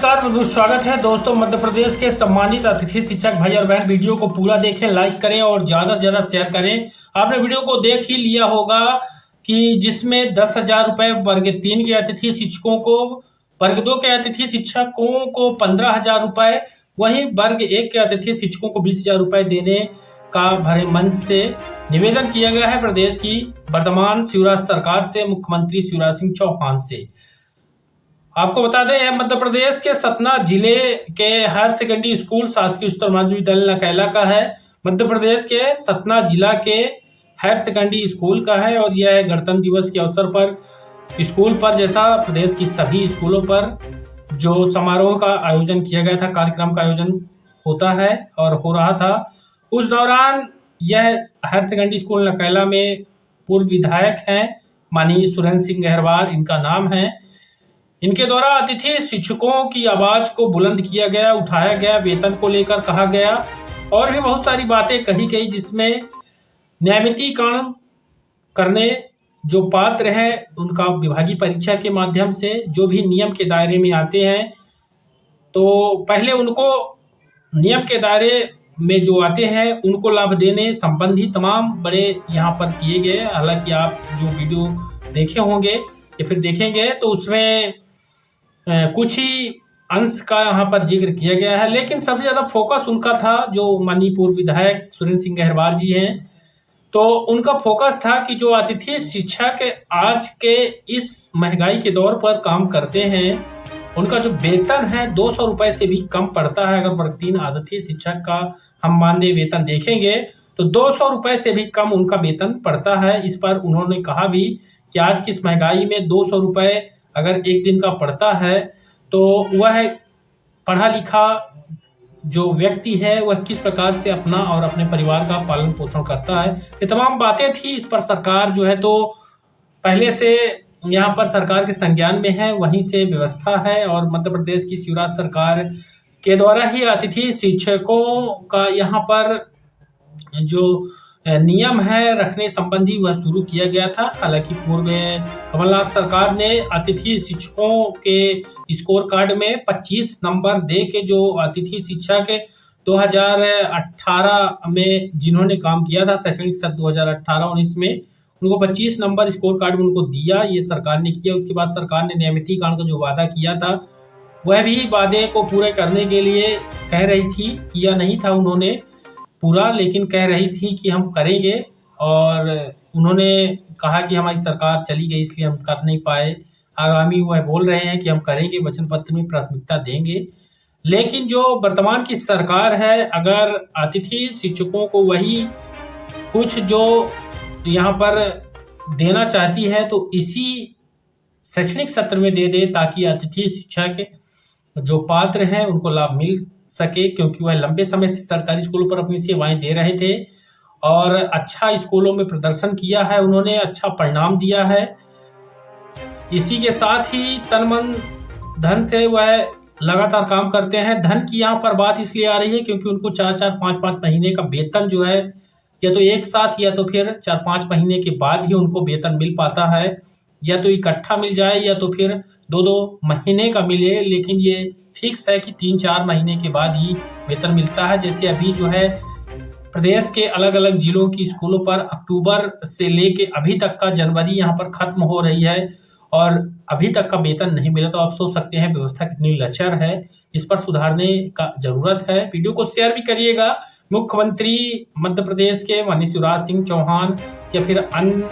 नमस्कार स्वागत है दोस्तों। मध्य प्रदेश के सम्मानित अतिथि शिक्षक भाई और बहन, वीडियो को पूरा देखें, लाइक करें और ज़्यादा से ज़्यादा शेयर करें। आपने वीडियो को देख ही लिया होगा कि जिसमें 10,000 रुपये वर्ग 3 के अतिथि शिक्षकों को, वर्ग 2 के अतिथि शिक्षकों को 15,000 रुपये, वहीं वर्ग 1 के अतिथि शिक्षकों को 20,000 रुपये देने का भरे मन से निवेदन किया गया है प्रदेश की वर्तमान शिवराज सरकार से, मुख्यमंत्री शिवराज सिंह चौहान से। आपको बता दें, यह मध्य प्रदेश के सतना जिले के हायर सेकेंडरी स्कूल शासकीय उच्चतर माध्यमिक विद्यालय नकैला का है। मध्य प्रदेश के सतना जिला के हायर सेकेंडरी स्कूल का है और यह गणतंत्र दिवस के अवसर पर स्कूल पर, जैसा प्रदेश की सभी स्कूलों पर जो समारोह का आयोजन किया गया था, कार्यक्रम का आयोजन होता है और हो रहा था, उस दौरान यह हायर सेकेंडरी स्कूल नकैला में पूर्व विधायक हैं माननीय सुरेंद्र सिंह गहरवार, इनका नाम है। इनके द्वारा अतिथि शिक्षकों की आवाज को बुलंद किया गया, उठाया गया, वेतन को लेकर कहा गया और भी बहुत सारी बातें कही गई, जिसमें नियमितीकरण करने जो पात्र हैं उनका विभागीय परीक्षा के माध्यम से जो भी नियम के दायरे में आते हैं, तो पहले उनको नियम के दायरे में जो आते हैं उनको लाभ देने संबंधी तमाम बड़े यहाँ पर किए गए। हालांकि आप जो वीडियो देखे होंगे या फिर देखेंगे तो उसमें कुछ ही अंश का यहाँ पर जिक्र किया गया है, लेकिन सबसे ज़्यादा फोकस उनका था जो माननीय पूर्व विधायक सुरेंद्र सिंह गहरवार जी हैं। तो उनका फोकस था कि जो अतिथि शिक्षक आज के इस महंगाई के दौर पर काम करते हैं, उनका जो वेतन है 200 रुपये से भी कम पड़ता है। अगर वर्ग 3 अतिथि शिक्षक का हम मानदेय वेतन देखेंगे तो 200 रुपये से भी कम उनका वेतन पड़ता है। इस पर उन्होंने कहा भी कि आज की इस महंगाई में 200 रुपये अगर एक दिन का पड़ता है तो वह पढ़ा लिखा जो व्यक्ति है वह किस प्रकार से अपना और अपने परिवार का पालन पोषण करता है। ये तमाम बातें थी। इस पर सरकार जो है तो पहले से यहाँ पर सरकार के संज्ञान में है, वहीं से व्यवस्था है और मध्य प्रदेश की शिवराज सरकार के द्वारा ही अतिथि शिक्षकों का यहाँ पर जो नियम है रखने संबंधी वह शुरू किया गया था। हालांकि पूर्व कमलनाथ सरकार ने अतिथि शिक्षकों के स्कोर कार्ड में 25 नंबर दे के जो अतिथि शिक्षक 2018 में जिन्होंने काम किया था, शैक्षणिक सत्र 2018-19 में, उनको 25 नंबर स्कोर कार्ड में उनको दिया, ये सरकार ने किया। उसके बाद सरकार ने नियमितीकरण का जो वादा किया था वह भी वादे को पूरे करने के लिए कह रही थी, किया नहीं था उन्होंने पूरा, लेकिन कह रही थी कि हम करेंगे और उन्होंने कहा कि हमारी सरकार चली गई इसलिए हम कर नहीं पाए। आगामी वह बोल रहे हैं कि हम करेंगे, वचन पत्र में प्राथमिकता देंगे। लेकिन जो वर्तमान की सरकार है, अगर अतिथि शिक्षकों को वही कुछ जो यहाँ पर देना चाहती है तो इसी शैक्षणिक सत्र में दे दे, ताकि अतिथि शिक्षक जो पात्र हैं उनको लाभ मिल सके, क्योंकि वह लंबे समय से सरकारी स्कूलों पर अपनी सेवाएं दे रहे थे और अच्छा स्कूलों में प्रदर्शन किया है उन्होंने, अच्छा परिणाम दिया है। इसी के साथ ही तन मन धन से वह लगातार काम करते हैं। धन की यहाँ पर बात इसलिए आ रही है क्योंकि उनको 4-4, 5-5 महीने का वेतन जो है या तो एक साथ या तो फिर 4-5 महीने के बाद ही उनको वेतन मिल पाता है, या तो इकट्ठा मिल जाए या तो फिर 2-2 महीने का मिले, लेकिन ये फिक्स है कि 3-4 महीने के बाद ही वेतन मिलता है। जैसे अभी जो है प्रदेश के अलग अलग जिलों की स्कूलों पर अक्टूबर से लेके अभी तक का जनवरी यहाँ पर खत्म हो रही है और अभी तक का वेतन नहीं मिला, तो आप सोच सकते हैं व्यवस्था कितनी लचर है। इस पर सुधारने का जरूरत है। वीडियो को शेयर भी करिएगा। मुख्यमंत्री मध्य प्रदेश के माननीय शिवराज सिंह चौहान या फिर अन्य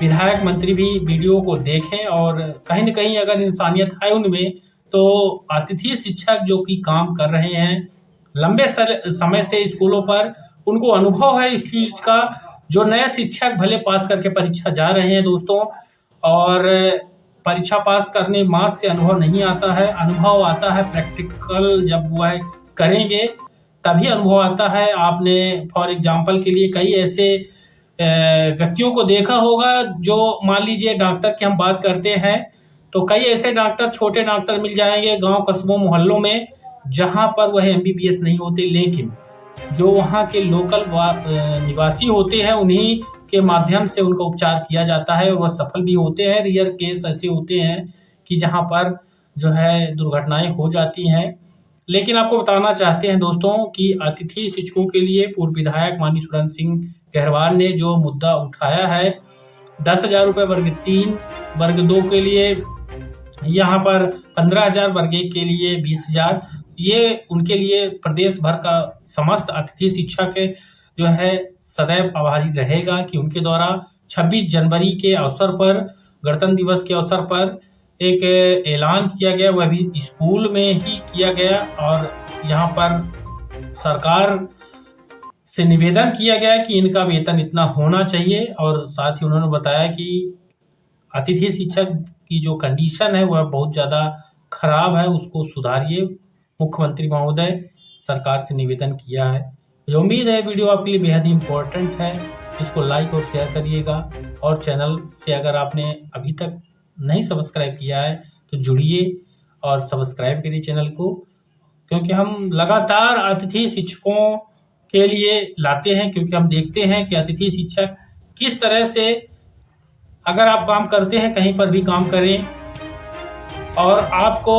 विधायक मंत्री भी वीडियो को देखें और कहीं न कहीं अगर इंसानियत है उनमें, तो अतिथि शिक्षक जो कि काम कर रहे हैं लंबे समय से स्कूलों पर, उनको अनुभव है इस चीज़ का। जो नए शिक्षक भले पास करके परीक्षा जा रहे हैं दोस्तों, और परीक्षा पास करने मास से अनुभव नहीं आता है, अनुभव आता है प्रैक्टिकल जब वह करेंगे तभी अनुभव आता है। आपने फॉर एग्जाम्पल के लिए कई ऐसे व्यक्तियों को देखा होगा जो, मान लीजिए डॉक्टर की हम बात करते हैं तो कई ऐसे डॉक्टर, छोटे डॉक्टर मिल जाएंगे गांव कस्बों मोहल्लों में जहां पर वह MBBS नहीं होते, लेकिन जो वहां के लोकल निवासी होते हैं उन्हीं के माध्यम से उनका उपचार किया जाता है और वह सफल भी होते हैं। रियर केस ऐसे होते हैं कि जहां पर जो है दुर्घटनाएं हो जाती हैं। लेकिन आपको बताना चाहते हैं दोस्तों कि अतिथि शिक्षकों के लिए पूर्व विधायक माननीय सुरेंद्र सिंह गहरवाल ने जो मुद्दा उठाया है 10,000 रुपये वर्ग 3, वर्ग 2 के लिए यहाँ पर 15,000, वर्ग 1 के लिए 20,000, ये उनके लिए प्रदेश भर का समस्त अतिथि शिक्षक जो है सदैव आभारी रहेगा कि उनके द्वारा 26 जनवरी के अवसर पर, गणतंत्र दिवस के अवसर पर एक ऐलान किया गया, वह भी स्कूल में ही किया गया और यहाँ पर सरकार से निवेदन किया गया कि इनका वेतन इतना होना चाहिए। और साथ ही उन्होंने बताया कि अतिथि शिक्षक की जो कंडीशन है वह बहुत ज़्यादा खराब है, उसको सुधारिए। मुख्यमंत्री महोदय सरकार से निवेदन किया है। मुझे उम्मीद है वीडियो आपके लिए बेहद ही इम्पोर्टेंट है, इसको लाइक और शेयर करिएगा। और चैनल से अगर आपने अभी तक नहीं सब्सक्राइब किया है तो जुड़िए और सब्सक्राइब करिए चैनल को, क्योंकि हम लगातार अतिथि शिक्षकों के लिए लाते हैं, क्योंकि हम देखते हैं कि अतिथि शिक्षक किस तरह से, अगर आप काम करते हैं कहीं पर भी काम करें और आपको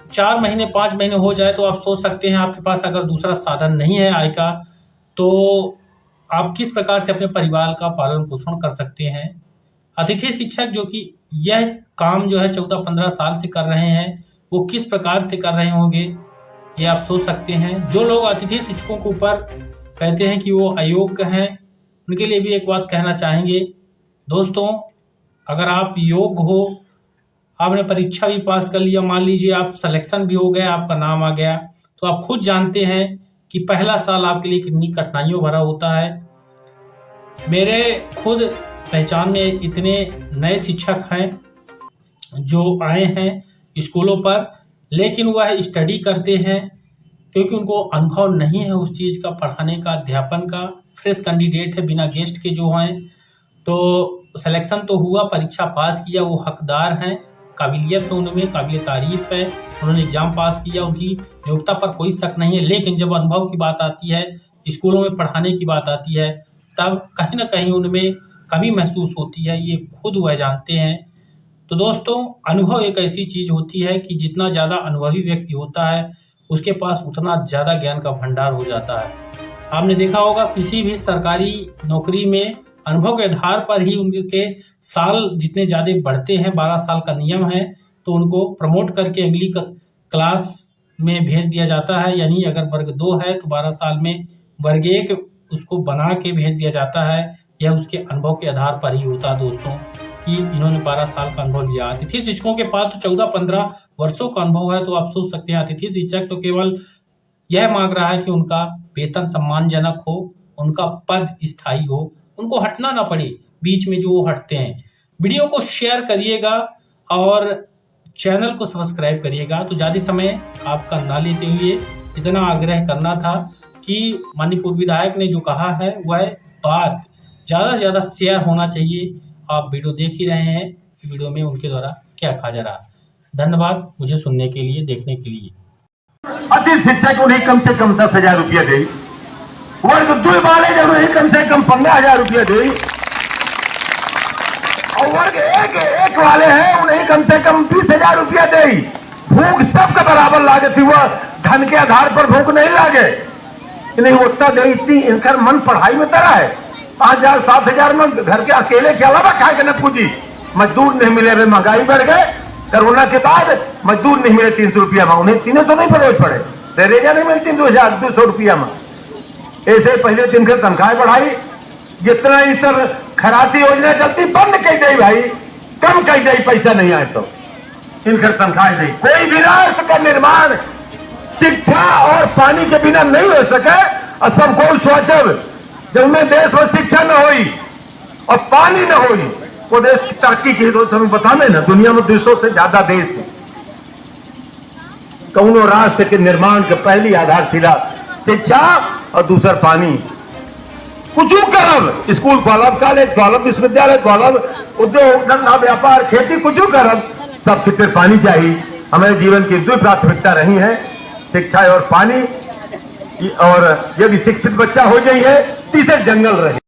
4 महीने 5 महीने हो जाए तो आप सोच सकते हैं आपके पास अगर दूसरा साधन नहीं है आय का तो आप किस प्रकार से अपने परिवार का पालन पोषण कर सकते हैं। अतिथि शिक्षक जो कि यह काम जो है 14-15 साल से कर रहे हैं, वो किस प्रकार से कर रहे होंगे ये आप सोच सकते हैं। जो लोग अतिथि शिक्षकों के ऊपर कहते हैं कि वो अयोग्य हैं, उनके लिए भी एक बात कहना चाहेंगे दोस्तों, अगर आप योग्य हो, आपने परीक्षा भी पास कर लिया, मान लीजिए आप सिलेक्शन भी हो गया, आपका नाम आ गया, तो आप खुद जानते हैं कि पहला साल आपके लिए कितनी कठिनाइयों भरा होता है। मेरे खुद पहचान में इतने नए शिक्षक हैं जो आए हैं स्कूलों पर, लेकिन वह स्टडी करते हैं क्योंकि उनको अनुभव नहीं है उस चीज़ का, पढ़ाने का, अध्यापन का। फ्रेश कैंडिडेट है, बिना गेस्ट के जो हैं, तो सिलेक्शन तो हुआ, परीक्षा पास किया, वो हकदार हैं, काबिलियत है उनमें, काबिल तारीफ है, उन्होंने एग्जाम पास किया, उनकी योग्यता पर कोई शक नहीं है। लेकिन जब अनुभव की बात आती है, स्कूलों में पढ़ाने की बात आती है, तब कहीं ना कहीं उनमें कमी महसूस होती है, ये खुद वह जानते हैं। तो दोस्तों, अनुभव एक ऐसी चीज़ होती है कि जितना ज़्यादा अनुभवी व्यक्ति होता है उसके पास उतना ज़्यादा ज्ञान का भंडार हो जाता है। आपने देखा होगा किसी भी सरकारी नौकरी में अनुभव के आधार पर ही उनके साल जितने ज़्यादा बढ़ते हैं, 12 साल का नियम है, तो उनको प्रमोट करके अगली क्लास में भेज दिया जाता है। यानी अगर वर्ग 2 है तो 12 साल में वर्ग 1 उसको बना के भेज दिया जाता है। यह उसके अनुभव के आधार पर ही होता है दोस्तों, कि इन्होंने 12 साल का अनुभव लिया। अतिथि शिक्षकों के पास तो 14-15 वर्षों का अनुभव है, तो आप सोच सकते हैं अतिथि शिक्षक तो केवल यह मांग रहा है कि उनका वेतन सम्मानजनक हो, उनका पद स्थायी हो, उनको हटना ना पड़े बीच में जो वो हटते हैं। वीडियो को शेयर करिएगा और चैनल को सब्सक्राइब करिएगा। तो ज़्यादा समय आपका ना लेते हुए इतना आग्रह करना था कि माननीय पूर्व विधायक ने जो कहा है वह बात ज़्यादा से ज़्यादा शेयर होना चाहिए। आप वीडियो देख ही रहे हैं कि वीडियो में उनके द्वारा क्या कहा जा रहा है। धन्यवाद मुझे सुनने के लिए, देखने के लिए। अतिथि शिक्षक उन्हें कम से कम 10,000 रुपया दे, वर्ग 2 वाले जब उन्हें कम से कम 15,000 रुपया दे, और वर्ग 1 वाले हैं उन्हें कम से कम 20,000 रुपया दे। भूख सबका बराबर लागे थी, वह धन के आधार पर भूख नहीं लागे, नहीं उतना दे। इतनी इनका मन पढ़ाई में तरह है। 5,000 7,000 में घर के अकेले के अलावा खाए के न पूजी। मजदूर नहीं मिले, महंगाई बढ़ गए, कोरोना के बाद मजदूर नहीं मिले 300 रुपया में, उन्हें 300 नहीं पड़े, रेजा नहीं मिलती 2,200 रुपया में। ऐसे पहले दिन के तनख्वाह बढ़ाई, जितना इस खराती योजना चलती बंद कर दी भाई, कम कर दी, पैसा नहीं आए तो इनकर तनख्वाह दी। कोई भी राष्ट्र का निर्माण शिक्षा और पानी के बिना नहीं हो सके। और सबको सोचब जब में देश में शिक्षा न हुई और पानी न हुई, वो देश की तरक्की की तो हमें बताने ना, दुनिया में 200 से ज्यादा देश है। कौनो राष्ट्र के निर्माण के पहली आधारशिला शिक्षा और दूसरा पानी। कुछ करब, स्कूल खोलब, कॉलेज खोलब, विश्वविद्यालय खोलब, उद्योग धंधा व्यापार खेती कुछ करब, सबसे फिर पानी चाहिए। हमारे जीवन की 2 प्राथमिकता रही है, शिक्षा और पानी। और यदि शिक्षित बच्चा हो जाइए, तीसरे जंगल रहे।